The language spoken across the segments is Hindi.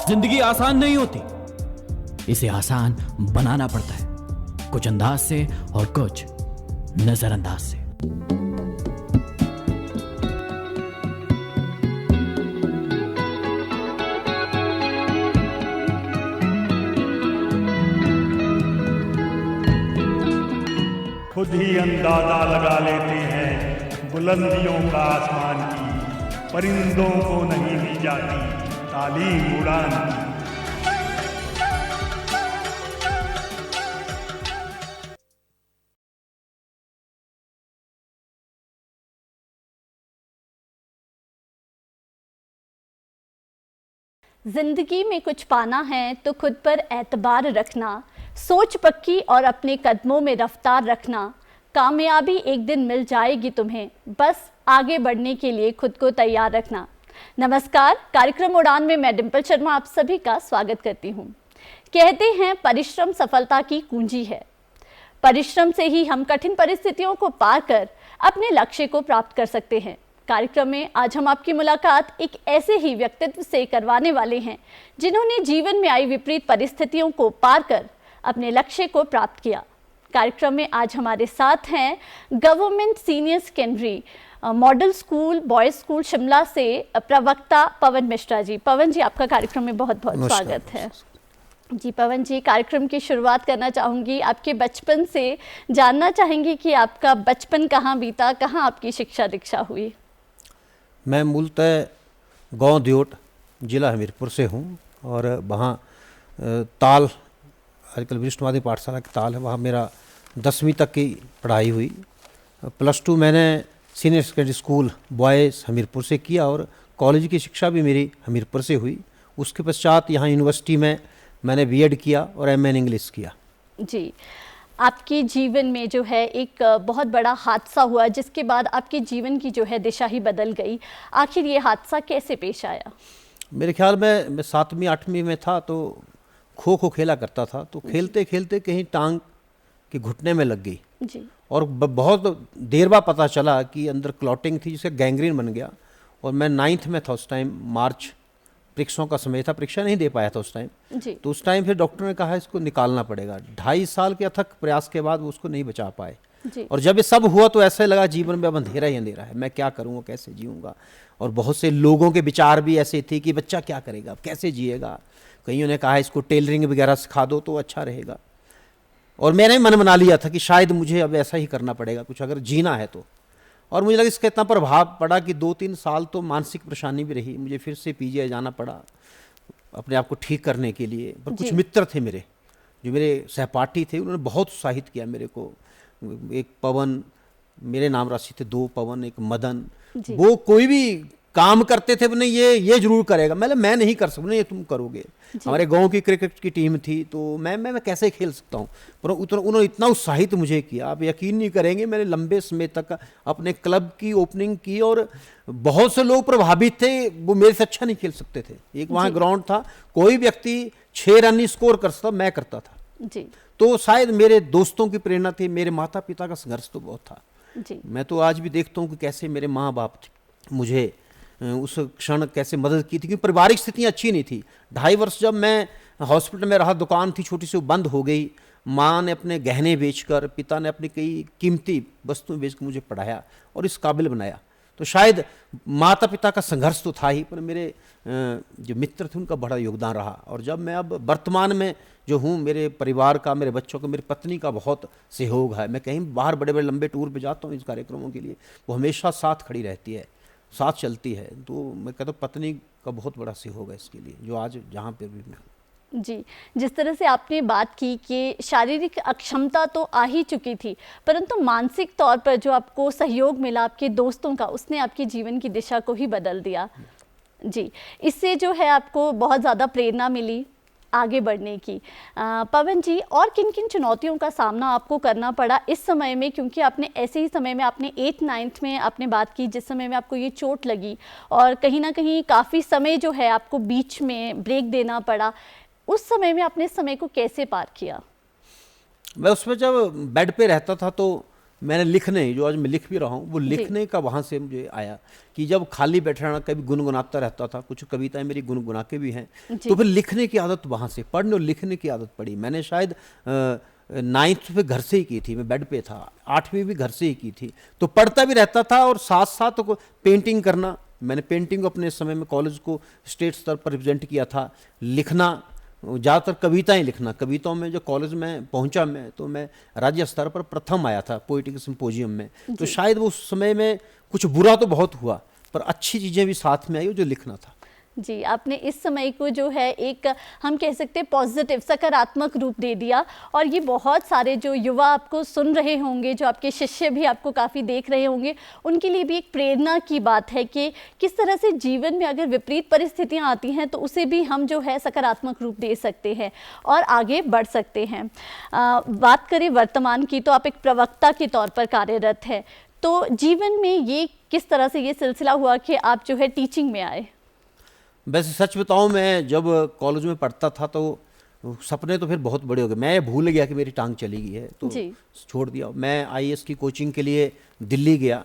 जिंदगी आसान नहीं होती, इसे आसान बनाना पड़ता है, कुछ अंदाज से और कुछ नजरअंदाज से। खुद ही अंदाजा लगा लेते हैं बुलंदियों का आसमान की, परिंदों को नहीं दी जाती तालीम उड़ान की। जिंदगी में कुछ पाना है तो खुद पर एतबार रखना, सोच पक्की और अपने कदमों में रफ्तार रखना। कामयाबी एक दिन मिल जाएगी तुम्हें, बस आगे बढ़ने के लिए खुद को तैयार रखना। नमस्कार, कार्यक्रम उड़ान में मैं डिंपल शर्मा आप सभी का स्वागत करती हूँ। कहते हैं परिश्रम सफलता की कुंजी है। परिश्रम से ही हम कठिन परिस्थितियों को पार कर अपने लक्ष्य को प्राप्त कर सकते हैं। कार्यक्रम में आज हम आपकी मुलाकात एक ऐसे ही व्यक्तित्व से करवाने वाले हैं जिन्होंने जीवन में आई विपरीत परिस्थितियों को पार कर अपने लक्ष्य को प्राप्त किया। कार्यक्रम में आज हमारे साथ हैं government senior secondary model school boys school Shimla से प्रवक्ता पवन मिश्रा जी। पवन जी, आपका कार्यक्रम में बहुत बहुत स्वागत है। जी पवन जी, कार्यक्रम की शुरुआत करना चाहूँगी आपके बचपन से। जानना चाहेंगे कि आपका बचपन कहाँ बीता, कहाँ आपकी शिक्षा दीक्षा हुई? मैं मूलतः गांव दियोट जिला हमीरपुर से हूं और वहाँ ताल आजकल विष्णुवादी पाठशाला के ताल है, वहाँ मेरा 10वीं तक की पढ़ाई हुई। +2 मैंने senior secondary school boys Hamirpur से किया और कॉलेज की शिक्षा भी मेरी हमीरपुर से हुई। उसके पश्चात यहाँ यूनिवर्सिटी में मैंने बीएड किया और एमए इन इंग्लिश किया। जी, आपके जीवन में जो है एक बहुत बड़ा हादसा हुआ जिसके बाद आपके जीवन की जो है दिशा ही बदल गई। आखिर ये हादसा कैसे पेश आया? मेरे ख्याल में मैं 7वीं 8वीं में था तो खो खो खेला करता था, तो खेलते खेलते कहीं टांग के घुटने में लग गई जी। और बहुत देर बाद पता चला कि अंदर क्लॉटिंग थी जिससे गैंग्रीन बन गया। और मैं 9th में था उस टाइम, मार्च परीक्षाओं का समय था, परीक्षा नहीं दे पाया था उस टाइम। तो उस टाइम फिर डॉक्टर ने कहा इसको निकालना पड़ेगा। 2.5 साल के अथक प्रयास के बाद वो उसको नहीं बचा पाए। और जब ये सब हुआ तो ऐसे लगा जीवन में अब अंधेरा ही अंधेरा है, मैं क्या करूँगा, कैसे जीऊँगा। और बहुत से लोगों के विचार भी ऐसे थे कि बच्चा क्या करेगा, अब कैसे जिएगा। कईयों ने कहा इसको टेलरिंग वगैरह सिखा दो तो अच्छा रहेगा। और मैंने मन बना लिया था कि शायद मुझे अब ऐसा ही करना पड़ेगा कुछ अगर जीना है तो। और मुझे लगा इसका इतना प्रभाव पड़ा कि 2-3 साल तो मानसिक परेशानी भी रही। मुझे फिर से पीजीआई जाना पड़ा अपने आप को ठीक करने के लिए। पर कुछ मित्र थे मेरे, जो मेरे सहपाठी थे, उन्होंने बहुत उत्साहित किया मेरे को। एक पवन, मेरे नाम राशि थे 2 पवन, एक मदन, वो कोई भी काम करते थे, नहीं ये जरूर करेगा। मैं नहीं कर सकता, नहीं ये तुम करोगे। हमारे गांव की क्रिकेट की टीम थी तो मैं कैसे खेल सकता हूँ। पर उन्होंने इतना उत्साहित मुझे किया, आप यकीन नहीं करेंगे, मैंने लंबे समय तक अपने क्लब की ओपनिंग की और बहुत से लोग प्रभावित थे। वो मेरे से अच्छा नहीं खेल सकते थे। एक वहाँ ग्राउंड था, कोई व्यक्ति 6 रन ही स्कोर कर सकता, मैं करता था जी। तो शायद मेरे दोस्तों की प्रेरणा थी, मेरे माता पिता का संघर्ष तो बहुत था जी। मैं तो आज भी देखता हूँ कि कैसे मेरे माँ बाप मुझे उस क्षण कैसे मदद की थी, क्योंकि पारिवारिक स्थितियाँ अच्छी नहीं थी। 2.5 वर्ष जब मैं हॉस्पिटल में रहा, दुकान थी छोटी सी, वो बंद हो गई। माँ ने अपने गहने बेचकर, पिता ने अपनी कई कीमती वस्तुएं बेचकर मुझे पढ़ाया और इस काबिल बनाया। तो शायद माता पिता का संघर्ष तो था ही, पर मेरे जो मित्र थे उनका बड़ा योगदान रहा। और जब मैं अब वर्तमान में जो हूँ, मेरे परिवार का, मेरे बच्चों का, मेरी पत्नी का बहुत सहयोग है। मैं कहीं बाहर बड़े बड़े लंबे टूर पे जाता हूँ इस कार्यक्रमों के लिए, वो हमेशा साथ खड़ी रहती है, साथ चलती है। तो मैं कहता हूँ पत्नी का बहुत बड़ा सहयोग है इसके लिए, जो आज जहाँ पे भी मैं जी। जिस तरह से आपने बात की कि शारीरिक अक्षमता तो आ ही चुकी थी, परंतु मानसिक तौर पर जो आपको सहयोग मिला आपके दोस्तों का, उसने आपके जीवन की दिशा को ही बदल दिया जी। इससे जो है आपको बहुत ज़्यादा प्रेरणा मिली आगे बढ़ने की। पवन जी, और किन किन चुनौतियों का सामना आपको करना पड़ा इस समय में, क्योंकि आपने ऐसे ही समय में, आपने 8th 9th में आपने बात की जिस समय में आपको ये चोट लगी और कहीं ना कहीं काफ़ी समय जो है आपको बीच में ब्रेक देना पड़ा। उस समय में आपने समय को कैसे पार किया? मैं उसमें जब बेड पे रहता था तो मैंने लिखने, जो आज मैं लिख भी रहा हूँ, वो लिखने का वहाँ से मुझे आया कि जब खाली बैठे रहना, कभी गुनगुनाता रहता था, कुछ कविताएं मेरी गुनगुना के भी हैं, तो फिर लिखने की आदत वहाँ से, पढ़ने और लिखने की आदत पड़ी। मैंने शायद 9th पे घर से ही की थी, मैं बेड पे था, 8वीं भी घर से ही की थी, तो पढ़ता भी रहता था और साथ साथ पेंटिंग करना। मैंने पेंटिंग अपने समय में कॉलेज को स्टेट स्तर पर रिप्रेजेंट किया था। लिखना, ज़्यादातर कविताएं लिखना, कविताओं में जो कॉलेज में पहुंचा मैं, तो मैं राज्य स्तर पर प्रथम आया था पोइटिक सिंपोजियम में। तो शायद वो उस समय में कुछ बुरा तो बहुत हुआ, पर अच्छी चीज़ें भी साथ में आई, जो लिखना था। जी, आपने इस समय को जो है एक हम कह सकते हैं पॉजिटिव, सकारात्मक रूप दे दिया, और ये बहुत सारे जो युवा आपको सुन रहे होंगे, जो आपके शिष्य भी आपको काफ़ी देख रहे होंगे, उनके लिए भी एक प्रेरणा की बात है कि किस तरह से जीवन में अगर विपरीत परिस्थितियां आती हैं तो उसे भी हम जो है सकारात्मक रूप दे सकते हैं और आगे बढ़ सकते हैं। बात करें वर्तमान की, तो आप एक प्रवक्ता के तौर पर कार्यरत है, तो जीवन में ये किस तरह से ये सिलसिला हुआ कि आप जो है टीचिंग में आए? वैसे सच बताऊं, मैं जब कॉलेज में पढ़ता था तो सपने तो फिर बहुत बड़े हो गए। मैं भूल गया कि मेरी टांग चली गई है, तो छोड़ दिया। मैं आईएएस की कोचिंग के लिए दिल्ली गया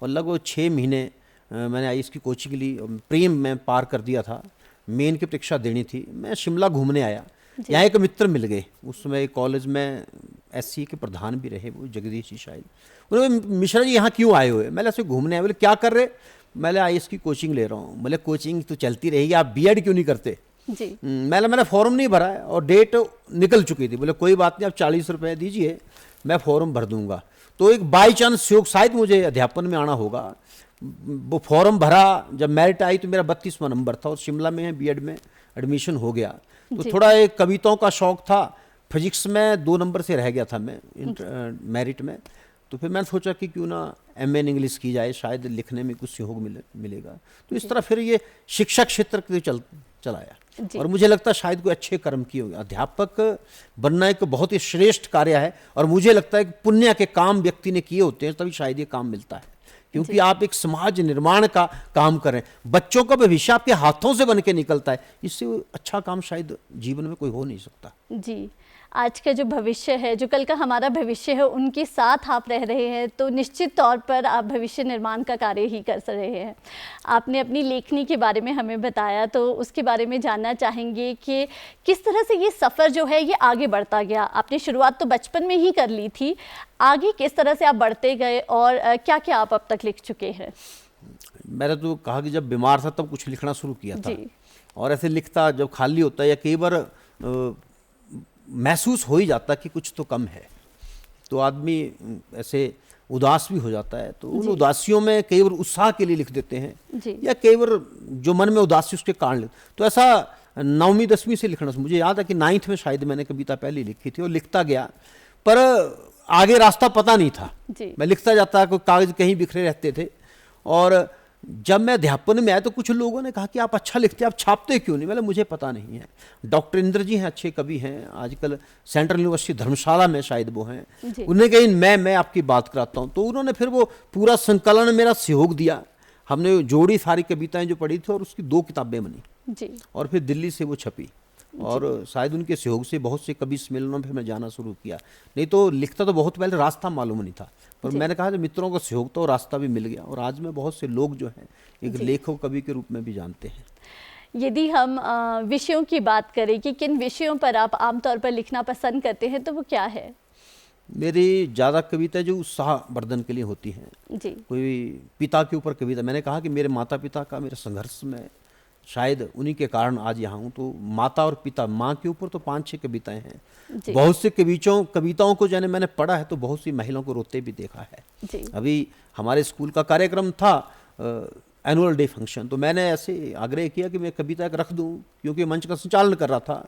और लगभग 6 महीने मैंने आईएएस की कोचिंग के लिए प्रेम में पार कर दिया था। मेन की परीक्षा देनी थी। मैं शिमला घूमने आया, यहाँ एक मित्र मिल गए, उस समय कॉलेज में एससी के प्रधान भी रहे, वो जगदीश जी शायद। उन्होंने, मिश्रा जी यहाँ क्यों आए हुए? मैंने ऐसे घूमने आए। बोले क्या कर रहे? मैंने आईएएस की कोचिंग ले रहा हूँ। बोले कोचिंग तो चलती रहेगी, आप बीएड क्यों नहीं करते? जी। मैंने फॉर्म नहीं भरा है और डेट निकल चुकी थी। बोले कोई बात नहीं, आप 40 रुपये दीजिए, मैं फॉर्म भर दूंगा। तो एक बाई चांस योग, शायद मुझे अध्यापन में आना होगा, वो फॉर्म भरा। जब मेरिट आई तो मेरा 32वां नंबर था और शिमला में बीएड में एडमिशन हो गया। तो थोड़ा एक कविताओं का शौक था। फिजिक्स में 2 नंबर से रह गया था मैं मेरिट में। तो फिर मैंने सोचा कि क्यों ना एमए इन इंग्लिश की जाए, शायद लिखने में कुछ सहयोग मिलेगा। तो इस तरह फिर ये शिक्षा क्षेत्र के चलाया। और मुझे लगता है शायद कोई अच्छे कर्म किए होंगे। अध्यापक बनना एक बहुत ही श्रेष्ठ कार्य है, और मुझे लगता है कि पुण्य के काम व्यक्ति ने किए होते हैं तभी शायद ये काम मिलता है, क्योंकि आप एक समाज निर्माण का काम करें, बच्चों का भविष्य आपके हाथों से बन के निकलता है। इससे अच्छा काम शायद जीवन में कोई हो नहीं सकता। जी, आज का जो भविष्य है, जो कल का हमारा भविष्य है, उनके साथ आप रह रहे हैं, तो निश्चित तौर पर आप भविष्य निर्माण का कार्य ही कर रहे हैं। आपने अपनी लेखनी के बारे में हमें बताया, तो उसके बारे में जानना चाहेंगे कि किस तरह से ये सफ़र जो है ये आगे बढ़ता गया। आपने शुरुआत तो बचपन में ही कर ली थी, आगे किस तरह से आप बढ़ते गए और क्या क्या आप अब तक लिख चुके हैं? मैंने तो कहा कि जब बीमार था तब कुछ लिखना शुरू किया था, और ऐसे लिखता जब खाली होता है या कई बार महसूस हो ही जाता कि कुछ तो कम है, तो आदमी ऐसे उदास भी हो जाता है। तो उन उदासियों में कई बार उत्साह के लिए लिख देते हैं, या कई बार जो मन में उदासी उसके कारण लिख। तो ऐसा 9वीं 10वीं से लिखना, मुझे याद है कि 9th में शायद मैंने कविता पहले लिखी थी और लिखता गया, पर आगे रास्ता पता नहीं था। मैं लिखता जाता, कोई कागज कहीं बिखरे रहते थे। और जब मैं अध्यापन में आया तो कुछ लोगों ने कहा कि आप अच्छा लिखते हैं, आप छापते क्यों नहीं? मुझे पता नहीं है। डॉक्टर इंद्र जी हैं, अच्छे कवि हैं, आजकल सेंट्रल यूनिवर्सिटी धर्मशाला में शायद वो हैं। उन्हें कही मैं आपकी बात कराता हूँ, तो उन्होंने फिर वो पूरा संकलन मेरा सहयोग दिया। हमने जोड़ी सारी कविताएं जो पढ़ी थी और उसकी 2 किताबें बनी, और फिर दिल्ली से वो छपी। और शायद उनके सहयोग से बहुत से कवि सम्मेलनों में मैं जाना शुरू किया। नहीं तो लिखता तो बहुत पहले, रास्ता मालूम नहीं था, पर मैंने कहा कि मित्रों का सहयोग तो रास्ता भी मिल गया, और आज में बहुत से लोग जो हैं एक लेखक कवि के रूप में भी जानते हैं। यदि हम विषयों की बात करें कि किन विषयों पर आप आमतौर पर लिखना पसंद करते हैं, तो वो क्या है? मेरी ज़्यादा कविता जो उत्साहवर्धन के लिए होती हैं। कोई पिता के ऊपर कविता, मैंने कहा कि मेरे माता पिता का मेरे संघर्ष में शायद उन्हीं के कारण आज यहाँ हूँ। तो माता और पिता, माँ के ऊपर तो 5-6 कविताएं हैं। बहुत से कविताओं को जाने मैंने पढ़ा है, तो बहुत सी महिलाओं को रोते भी देखा है। अभी हमारे स्कूल का कार्यक्रम था एनुअल डे फंक्शन, तो मैंने ऐसे आग्रह किया कि मैं कविता रख दूं, क्योंकि मंच का संचालन कर रहा था।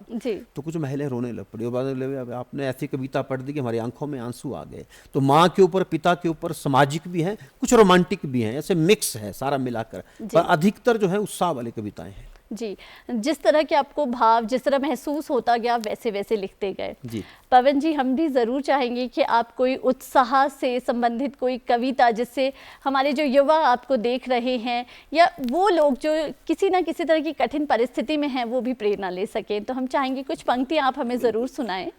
तो कुछ महिलाएं रोने लग पड़ी, और बाद में आपने ऐसी कविता पढ़ दी कि हमारी आंखों में आंसू आ गए। तो माँ के ऊपर, पिता के ऊपर सामाजिक भी हैं, कुछ रोमांटिक भी हैं, ऐसे मिक्स है सारा मिलाकर, पर अधिकतर जो है उत्साह वाली कविताएं हैं। जी, जिस तरह के आपको भाव, जिस तरह महसूस होता गया, वैसे वैसे लिखते गए। जी पवन जी, हम भी ज़रूर चाहेंगे कि आप कोई उत्साह से संबंधित कोई कविता, जिससे हमारे जो युवा आपको देख रहे हैं या वो लोग जो किसी ना किसी तरह की कठिन परिस्थिति में हैं, वो भी प्रेरणा ले सकें, तो हम चाहेंगे कुछ पंक्तियाँ आप हमें ज़रूर सुनाएं।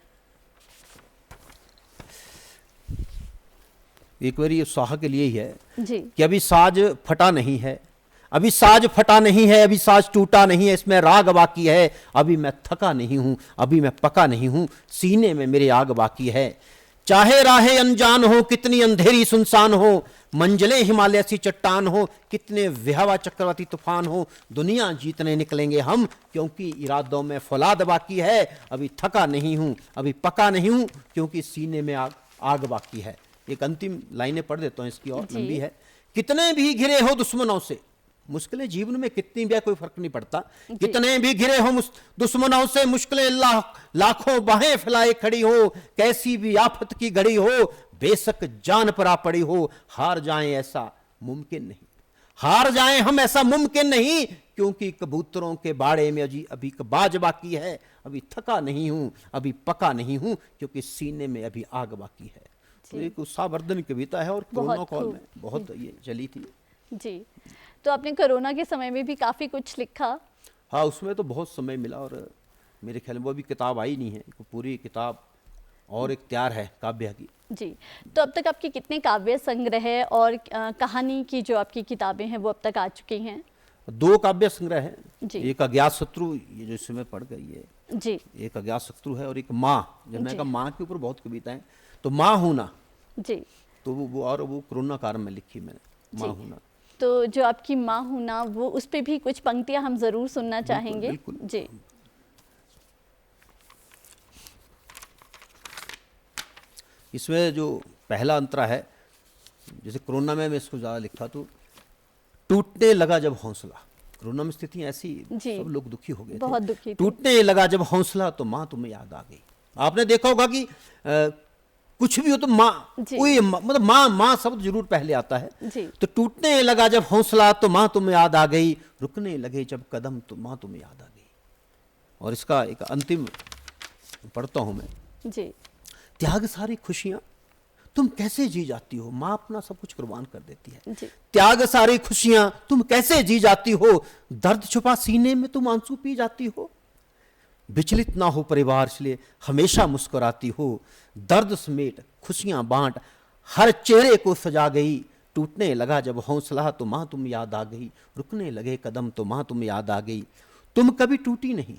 एक बार ये स्वाहा के लिए ही है जी कि अभी साज फटा नहीं है, अभी साज फटा नहीं है, अभी साज टूटा नहीं है, इसमें राग बाकी है, अभी मैं थका नहीं हूं, अभी मैं पका नहीं हूं, सीने में मेरे आग बाकी है। चाहे राहें अनजान हो, कितनी अंधेरी सुनसान हो, मंजिलें हिमालय सी चट्टान हो, कितने विहवा चक्रवाती तूफान हो, दुनिया जीतने निकलेंगे हम, क्योंकि इरादों में फौलाद बाकी है, अभी थका नहीं हूं, अभी पका नहीं हूं, क्योंकि सीने में आग बाकी है। एक अंतिम लाइनें पढ़ देता हूं, इसकी और जी। लंबी है। कितने भी घिरे हो दुश्मनों से, मुश्किलें जीवन में कितनी भी है कोई फर्क नहीं पड़ता, कितने भी घिरे हो दुश्मनों से, मुश्किलें लाखों बाहें फैलाए खड़ी हो, कैसी भी आफत की घड़ी हो, बेशक जान पर आ पड़ी हो, हार जाएं ऐसा मुमकिन नहीं, हार जाएं हम ऐसा मुमकिन नहीं, क्योंकि कबूतरों के बाड़े में अभी बाज बाकी है, अभी थका नहीं हूं, अभी पका नहीं हूं, क्योंकि सीने में अभी आग बाकी है। तो एक उत्साहवर्धन कविता है और कोरोना काल में बहुत ये चली थी। जी, तो आपने कोरोना के समय में भी काफ़ी कुछ लिखा। हाँ, उसमें तो बहुत समय मिला और मेरे ख्याल में वो अभी किताब आई नहीं है, पूरी किताब और एक तैयार है काव्य की। जी, तो अब तक आपके कितने काव्य संग्रह और कहानी की जो आपकी किताबें हैं वो अब तक आ चुकी हैं? 2 काव्य संग्रह हैं, जी। एक अज्ञात शत्रु, ये जो इसमें पढ़ गई है, जी एक अज्ञात शत्रु है, और एक माँ। जब मैं जी। कहा माँ के ऊपर बहुत कविताएं, तो माँ हूना, जी, तो वो कोरोना काल में लिखी मैंने, माँ हूना। तो जो आपकी माँ हूँ ना, वो उस पे भी कुछ पंक्तियां हम जरूर सुनना चाहेंगे। बिल्कुल। जी इसमें जो पहला अंतरा है, जैसे कोरोना में मैं इसको ज़्यादा लिखा, तो टूटने लगा जब हौसला, कोरोना में स्थिति ऐसी, जी। सब लोग दुखी हो गए बहुत थे। दुखी थे। टूटने लगा जब हौसला तो माँ तुम्हें याद आ गई। आपने देखा होगा कि कुछ भी हो तो माँ, जी। कोई मतलब माँ शब्द जरूर पहले आता है। जी। तो टूटने लगा जब हौसला तो माँ तुम्हें याद आ गई, रुकने लगे जब कदम तो माँ तुम्हें याद आ गई। और इसका एक अंतिम पढ़ता हूं मैं। जी त्याग सारी खुशियां तुम कैसे जी जाती हो, माँ अपना सब कुछ कुर्बान कर देती है। जी त्याग सारी खुशियां तुम कैसे जी जाती हो, दर्द छुपा सीने में तुम आंसू पी जाती हो। विचलित ना हो परिवार इसलिए हमेशा मुस्कुराती हो, दर्द समेट खुशियां बांट हर चेहरे को सजा गई। टूटने लगा जब हौसला तो माँ तुम याद आ गई, रुकने लगे कदम तो माँ तुम याद आ गई। तुम कभी टूटी नहीं,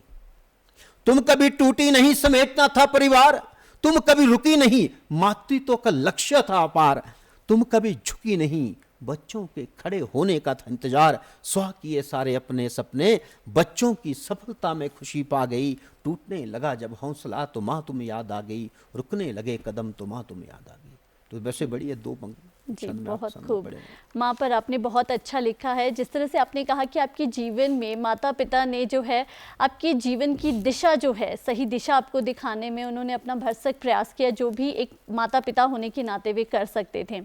तुम कभी टूटी नहीं, समेटना था परिवार। तुम कभी रुकी नहीं, मातृत्व का लक्ष्य था अपार। तुम कभी झुकी नहीं, बच्चों के खड़े होने का था इंतजार। स्वाह किए सारे अपने सपने, बच्चों की सफलता में खुशी पा गई। टूटने लगा जब हौसला तो माँ तुम याद आ गई, रुकने लगे कदम तो माँ तुम याद आ गई। तो वैसे बड़ी है 2 पंक्ति। जी छंद में बहुत आप समझ खूब। पड़े। माँ पर आपने बहुत अच्छा लिखा है। जिस तरह से आपने कहा कि आपके जीवन में माता पिता ने जो है आपके जीवन की दिशा जो है सही दिशा आपको दिखाने में उन्होंने अपना भरसक प्रयास किया, जो भी एक माता पिता होने के नाते वे कर सकते थे।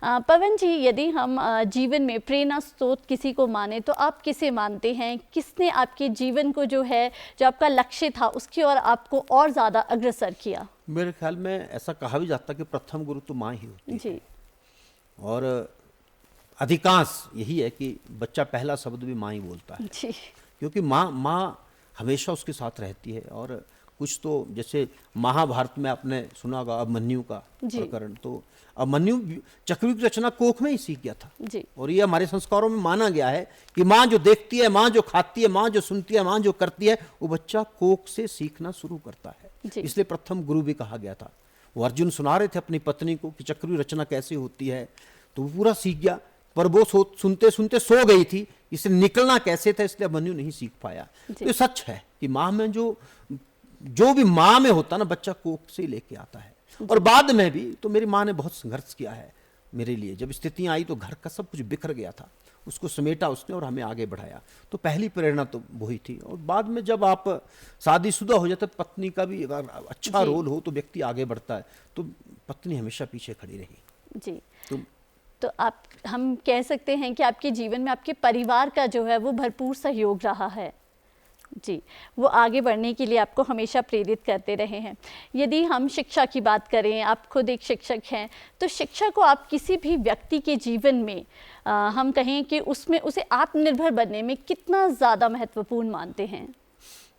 पवन जी, यदि हम जीवन में प्रेरणा स्रोत किसी को माने तो आप किसे मानते हैं? किसने आपके जीवन को जो है जो आपका लक्ष्य था उसकी ओर आपको और ज़्यादा अग्रसर किया? मेरे ख्याल में ऐसा कहा भी जाता कि प्रथम गुरु तो माँ ही होती है। जी और अधिकांश यही है कि बच्चा पहला शब्द भी माँ ही बोलता है, जी क्योंकि माँ हमेशा उसके साथ रहती है। और कुछ तो जैसे महाभारत में आपने सुना होगा अभिमन्यु का प्रकरण, तो अभिमन्यु चक्रव्यूह की रचना कोख में ही सीख गया था। जी और ये हमारे संस्कारों में माना गया है कि माँ जो देखती है, माँ जो खाती है, माँ जो सुनती है, माँ जो करती है, वो बच्चा कोख से सीखना शुरू करता है। इसलिए प्रथम गुरु भी कहा गया था। वो अर्जुन सुना रहे थे अपनी पत्नी को कि चक्रव्यूह रचना कैसे होती है, तो वो पूरा सीख गया। पर वो सुनते सुनते सो गई थी, इससे निकलना कैसे था, इसलिए अभिमन्यु नहीं सीख पाया। तो ये सच है कि माँ में जो भी माँ में होता ना, बच्चा कोख से लेके आता है। और बाद में भी तो मेरी माँ ने बहुत संघर्ष किया है मेरे लिए। जब स्थितियां आई तो घर का सब कुछ बिखर गया था, उसको समेटा उसने और हमें आगे बढ़ाया। तो पहली प्रेरणा तो वही थी। और बाद में जब आप शादीशुदा हो जाते, पत्नी का भी अगर अच्छा रोल हो तो व्यक्ति आगे बढ़ता है। तो पत्नी हमेशा पीछे खड़ी रही। जी तो आप हम कह सकते हैं कि आपके जीवन में आपके परिवार का जो है वो भरपूर सहयोग रहा है। जी, वो आगे बढ़ने के लिए आपको हमेशा प्रेरित करते रहे हैं। यदि हम शिक्षा की बात करें, आप खुद एक शिक्षक हैं, तो शिक्षा को आप किसी भी व्यक्ति के जीवन में हम कहें कि उसमें उसे आत्मनिर्भर बनने में कितना ज़्यादा महत्वपूर्ण मानते हैं?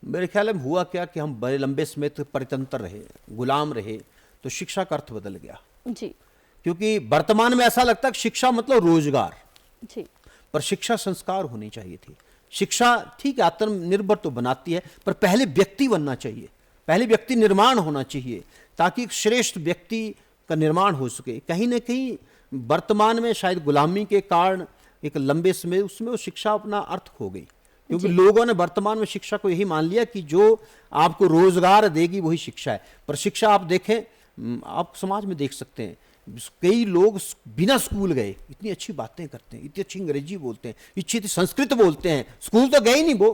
मेरे ख्याल में हुआ क्या कि हम बड़े लंबे समय तक परितंत्र रहे, गुलाम रहे, तो शिक्षा का अर्थ बदल गया। जी क्योंकि वर्तमान में ऐसा लगता है कि शिक्षा मतलब रोजगार, जी पर शिक्षा संस्कार होनी चाहिए थी। शिक्षा ठीक है आत्मनिर्भर तो बनाती है, पर पहले व्यक्ति बनना चाहिए, पहले व्यक्ति निर्माण होना चाहिए, ताकि एक श्रेष्ठ व्यक्ति का निर्माण हो सके। कहीं ना कहीं वर्तमान में शायद गुलामी के कारण एक लंबे समय उसमें वो शिक्षा अपना अर्थ खो गई, क्योंकि लोगों ने वर्तमान में शिक्षा को यही मान लिया कि जो आपको रोजगार देगी वही शिक्षा है। पर शिक्षा आप देखें, आप समाज में देख सकते हैं कई लोग बिना स्कूल गए इतनी अच्छी बातें करते हैं, इतनी अच्छी अंग्रेजी बोलते हैं, इतनी अच्छी संस्कृत बोलते हैं, स्कूल तो गए ही नहीं वो,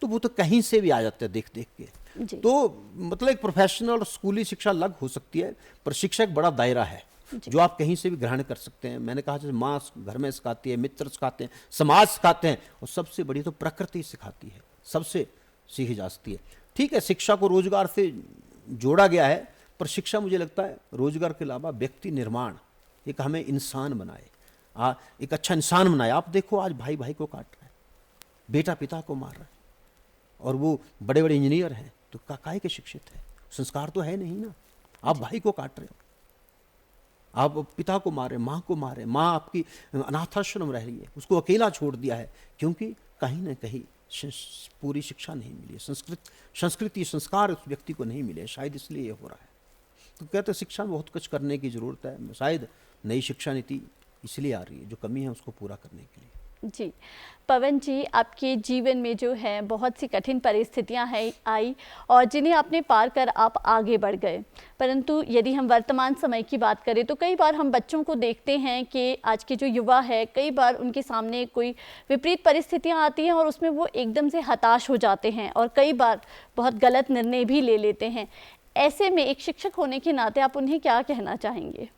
तो वो तो कहीं से भी आ जाते हैं देख देख के। तो मतलब एक प्रोफेशनल और स्कूली शिक्षा अलग हो सकती है, पर शिक्षा एक बड़ा दायरा है जो आप कहीं से भी ग्रहण कर सकते हैं। मैंने कहा जैसे माँ घर में सिखाती है, मित्र सिखाते हैं, समाज सिखाते हैं, और सबसे बड़ी तो प्रकृति सिखाती है, सबसे सीखी जा सकती है। ठीक है, शिक्षा को रोजगार से जोड़ा गया है, पर शिक्षा मुझे लगता है रोजगार के अलावा व्यक्ति निर्माण, एक हमें इंसान बनाए, एक अच्छा इंसान बनाए। आप देखो आज भाई भाई को काट रहा है, बेटा पिता को मार रहा है, और वो बड़े बड़े इंजीनियर हैं तो काहे के शिक्षित है, संस्कार तो है नहीं ना। आप भाई को काट रहे हो, आप पिता को मारे, माँ को मारे, माँ आपकी अनाथाश्रम रह रही है, उसको अकेला छोड़ दिया है, क्योंकि कहीं ना कहीं पूरी शिक्षा नहीं मिली है, संस्कृति संस्कार उस व्यक्ति को नहीं मिले, शायद इसलिए ये हो रहा है। तो कहते शिक्षा में बहुत कुछ करने की ज़रूरत है, शायद नई शिक्षा नीति इसलिए आ रही है, जो कमी है उसको पूरा करने के लिए। जी पवन जी, आपके जीवन में जो है बहुत सी कठिन परिस्थितियां हैं आई और जिन्हें आपने पार कर आप आगे बढ़ गए, परंतु यदि हम वर्तमान समय की बात करें तो कई बार हम बच्चों को देखते हैं कि आज के जो युवा है, कई बार उनके सामने कोई विपरीत परिस्थितियां आती हैं और उसमें वो एकदम से हताश हो जाते हैं और कई बार बहुत गलत निर्णय भी ले लेते हैं। ऐसे में एक शिक्षक होने के नाते आप उन्हें क्या कहना चाहेंगे?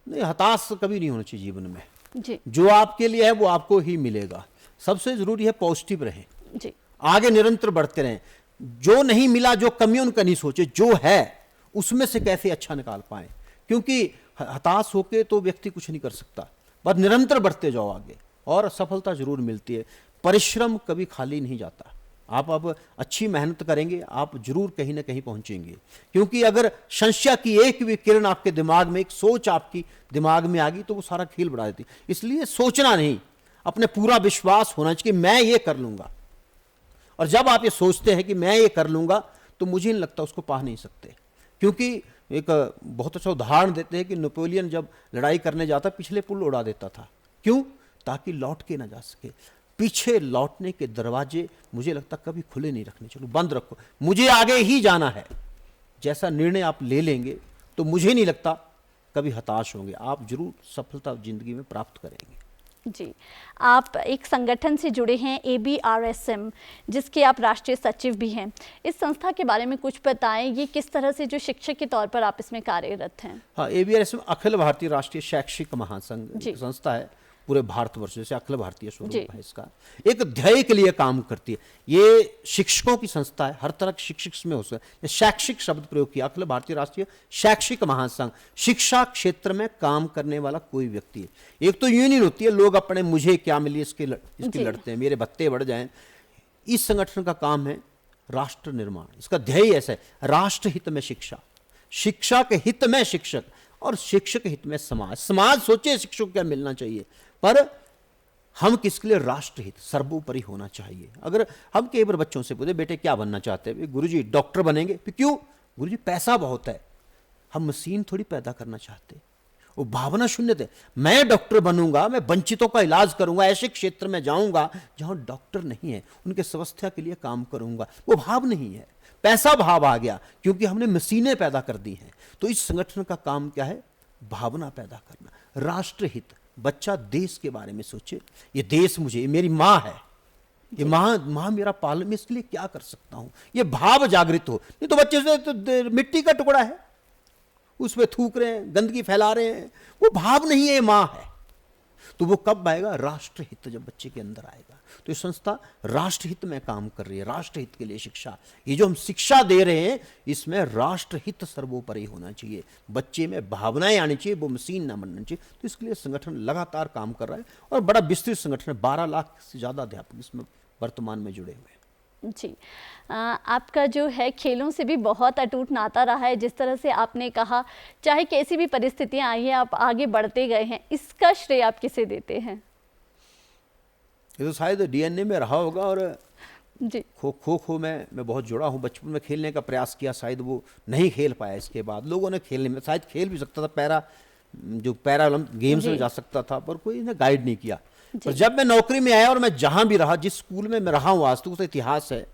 नहीं, हताश कभी नहीं होना चाहिए जीवन में। जी जो आपके लिए है वो आपको ही मिलेगा। सबसे जरूरी है पॉजिटिव रहें, जी आगे निरंतर बढ़ते रहें। जो नहीं मिला, जो कमी उनका नहीं सोचे, जो है उसमें से कैसे अच्छा निकाल पाए, क्योंकि हताश होके तो व्यक्ति कुछ नहीं कर सकता। बस निरंतर बढ़ते जाओ आगे और सफलता जरूर मिलती है। परिश्रम कभी खाली नहीं जाता। आप अब अच्छी मेहनत करेंगे, आप जरूर कहीं ना कहीं पहुंचेंगे, क्योंकि अगर संशय की एक भी किरण आपके दिमाग में, एक सोच आपकी दिमाग में आ गई तो वो सारा खेल बढ़ा देती। इसलिए सोचना नहीं, अपने पूरा विश्वास होना चाहिए कि मैं ये कर लूंगा। और जब आप ये सोचते हैं कि मैं ये कर लूंगा, तो मुझे नहीं लगता उसको पा नहीं सकते। क्योंकि एक बहुत अच्छा उदाहरण देते हैं कि नेपोलियन जब लड़ाई करने जाता पिछले पुल उड़ा देता था। क्यों? ताकि लौट के ना जा सके। पीछे लौटने के दरवाजे मुझे लगता कभी खुले नहीं रखने चाहिए, बंद रखो, मुझे आगे ही जाना है। जैसा निर्णय आप ले लेंगे तो मुझे नहीं लगता कभी हताश होंगे, आप जरूर सफलता जिंदगी में प्राप्त करेंगे। जी, आप एक संगठन से जुड़े हैं ABRSM, जिसके आप राष्ट्रीय सचिव भी हैं। इस संस्था के बारे में कुछ बताएं, ये किस तरह से जो शिक्षक के तौर पर आप इसमें कार्यरत हैं? हाँ, ABRSM अखिल भारतीय राष्ट्रीय शैक्षिक महासंघ संस्था है, पूरे भारतवर्ष, जैसे अखिल भारतीय स्वरूप है इसका, एक ध्येय के लिए काम करती है। ये शिक्षकों की संस्था है, हर तरह के शिक्षक इसमें हो सकते। शैक्षिक शब्द प्रयोग किया, अखिल भारतीय राष्ट्रीय शैक्षिक महासंघ, शिक्षा क्षेत्र में काम करने वाला कोई व्यक्ति है। एक तो यूनियन होती है, लोग अपने मुझे क्या मिली इसके लड़ते हैं, मेरे भत्ते बढ़ जाएं। इस संगठन का काम है राष्ट्र निर्माण। इसका ध्येय ऐसा है, राष्ट्र हित में शिक्षा, शिक्षा के हित में शिक्षक, और शिक्षक हित में समाज। समाज सोचे शिक्षक को क्या मिलना चाहिए, पर हम किसके लिए? राष्ट्रहित सर्वोपरि होना चाहिए। अगर हम कई बार बच्चों से पूछे बेटे क्या बनना चाहते हैं, गुरुजी डॉक्टर बनेंगे। क्यों? गुरुजी पैसा बहुत है। हम मशीन थोड़ी पैदा करना चाहते। वो भावना शून्य थे, मैं डॉक्टर बनूंगा, मैं वंचितों का इलाज करूंगा, ऐसे क्षेत्र में जाऊंगा जहां डॉक्टर नहीं है, उनके स्वास्थ्य के लिए काम करूंगा। वो भाव नहीं है, पैसा भाव आ गया, क्योंकि हमने मशीनें पैदा कर दी हैं। तो इस संगठन का काम क्या है? भावना पैदा करना, राष्ट्रहित। बच्चा देश के बारे में सोचे, ये देश मुझे, ये मेरी माँ है, ये माँ मेरा पालन, मैं इसके लिए क्या कर सकता हूं, ये भाव जागृत हो। नहीं तो बच्चे से तो मिट्टी का टुकड़ा है, उस पर थूक रहे हैं, गंदगी फैला रहे हैं, वो भाव नहीं है, ये माँ है। तो वो कब आएगा? राष्ट्रहित जब बच्चे के अंदर आएगा। तो ये संस्था राष्ट्रहित में काम कर रही है, राष्ट्रहित के लिए शिक्षा। ये जो हम शिक्षा दे रहे हैं, इसमें राष्ट्रहित सर्वोपरि होना चाहिए, बच्चे में भावनाएं आनी चाहिए, वो मशीन ना बनना चाहिए। तो इसके लिए संगठन लगातार काम कर रहा है और बड़ा विस्तृत संगठन है। 12 लाख से ज्यादा अध्यापक इसमें वर्तमान में जुड़े हुए हैं। जी, आपका जो है खेलों से भी बहुत अटूट नाता रहा है। जिस तरह से आपने कहा, चाहे कैसी भी परिस्थितियां आई हैं, आप आगे बढ़ते गए हैं, इसका श्रेय आप किसे देते हैं? ये तो शायद डीएनए में रहा होगा। और जी, खो मैं बहुत जुड़ा हूँ। बचपन में खेलने का प्रयास किया, शायद वो नहीं खेल पाया। इसके बाद लोगों ने खेलने में, शायद खेल भी सकता था, पैरा गेम्स में जा सकता था, पर कोई ने गाइड नहीं किया। पर जब मैं नौकरी में आया और मैं जहाँ भी रहा, जिस स्कूल में मैं रहा हूँ आज तक, उसका इतिहास है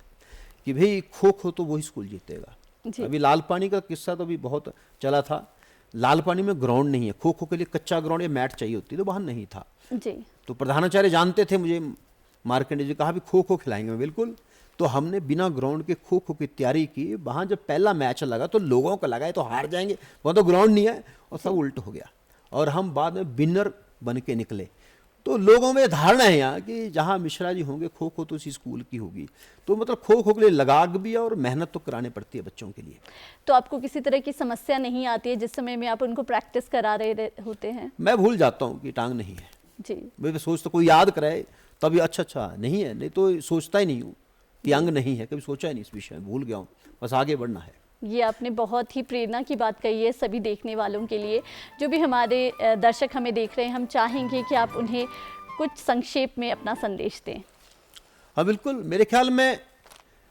कि भाई खो तो वही स्कूल जीतेगा। अभी लाल पानी का किस्सा तो अभी बहुत चला था। लाल पानी में ग्राउंड नहीं है, खो के लिए कच्चा ग्राउंड या मैट चाहिए होती, तो वहाँ नहीं था जी। तो प्रधानाचार्य जानते थे मुझे, मार्कंडेय जी, कहा भी खो खिलाएंगे। मैं बिल्कुल। तो हमने बिना ग्राउंड के खो की तैयारी की। वहाँ जब पहला मैच लगा तो लोगों को लगा तो हार जाएंगे, वहाँ तो ग्राउंड नहीं है, और सब उल्ट हो गया। और हम बाद में विनर बन के निकले। तो लोगों में धारणा है यहाँ कि जहाँ मिश्रा जी होंगे, खो तो उसी स्कूल की होगी। तो मतलब खो के लिए लगाव भी है और मेहनत तो करानी पड़ती है बच्चों के लिए। तो आपको किसी तरह की समस्या नहीं आती है जिस समय में आप उनको प्रैक्टिस करा रहे होते हैं? मैं भूल जाता हूँ कि टांग नहीं है जी। मैं सोचता, कोई याद कराए तभी अच्छा नहीं है, नहीं तो सोचता ही नहीं हूँ कि अंग नहीं है। कभी सोचा ही नहीं इस विषय में, भूल गया हूँ। बस आगे बढ़ना है। ये आपने बहुत ही प्रेरणा की बात कही है सभी देखने वालों के लिए। जो भी हमारे दर्शक हमें देख रहे हैं, हम चाहेंगे कि आप उन्हें कुछ संक्षेप में अपना संदेश दें। हाँ बिल्कुल। मेरे ख्याल में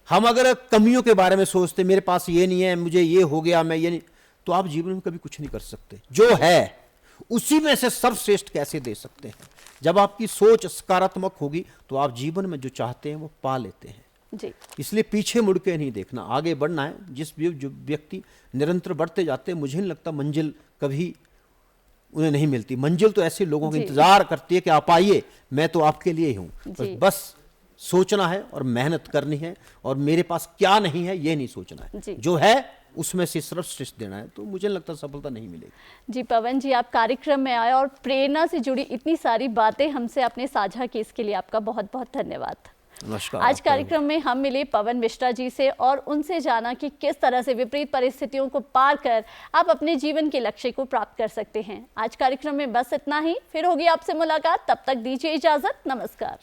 हम अगर कमियों के बारे में सोचते, मेरे पास ये नहीं है, मुझे ये हो गया, मैं ये नहीं, तो आप जीवन में कभी कुछ नहीं कर सकते। जो है उसी में से सर्वश्रेष्ठ कैसे दे सकते हैं। जब आपकी सोच सकारात्मक होगी तो आप जीवन में जो चाहते हैं वो पा लेते हैं जी। इसलिए पीछे मुड़ के नहीं देखना, आगे बढ़ना है। जो व्यक्ति निरंतर बढ़ते जाते हैं, मुझे नहीं लगता मंजिल कभी उन्हें नहीं मिलती। मंजिल तो ऐसे लोगों का इंतजार करती है कि आप आइए, मैं तो आपके लिए ही हूँ। बस सोचना है और मेहनत करनी है, और मेरे पास क्या नहीं है ये नहीं सोचना है, जो है उसमें से सर्वश्रेष्ठ देना है। तो मुझे लगता है सफलता नहीं मिलेगी। जी पवन जी, आप कार्यक्रम में आए और प्रेरणा से जुड़ी इतनी सारी बातें हमसे आपने साझा की, इसके लिए आपका बहुत बहुत धन्यवाद। नमस्कार। आज कार्यक्रम में हम मिले पवन मिश्रा जी से और उनसे जाना कि किस तरह से विपरीत परिस्थितियों को पार कर आप अपने जीवन के लक्ष्य को प्राप्त कर सकते हैं। आज कार्यक्रम में बस इतना ही, फिर होगी आपसे मुलाकात। तब तक दीजिए इजाजत। नमस्कार।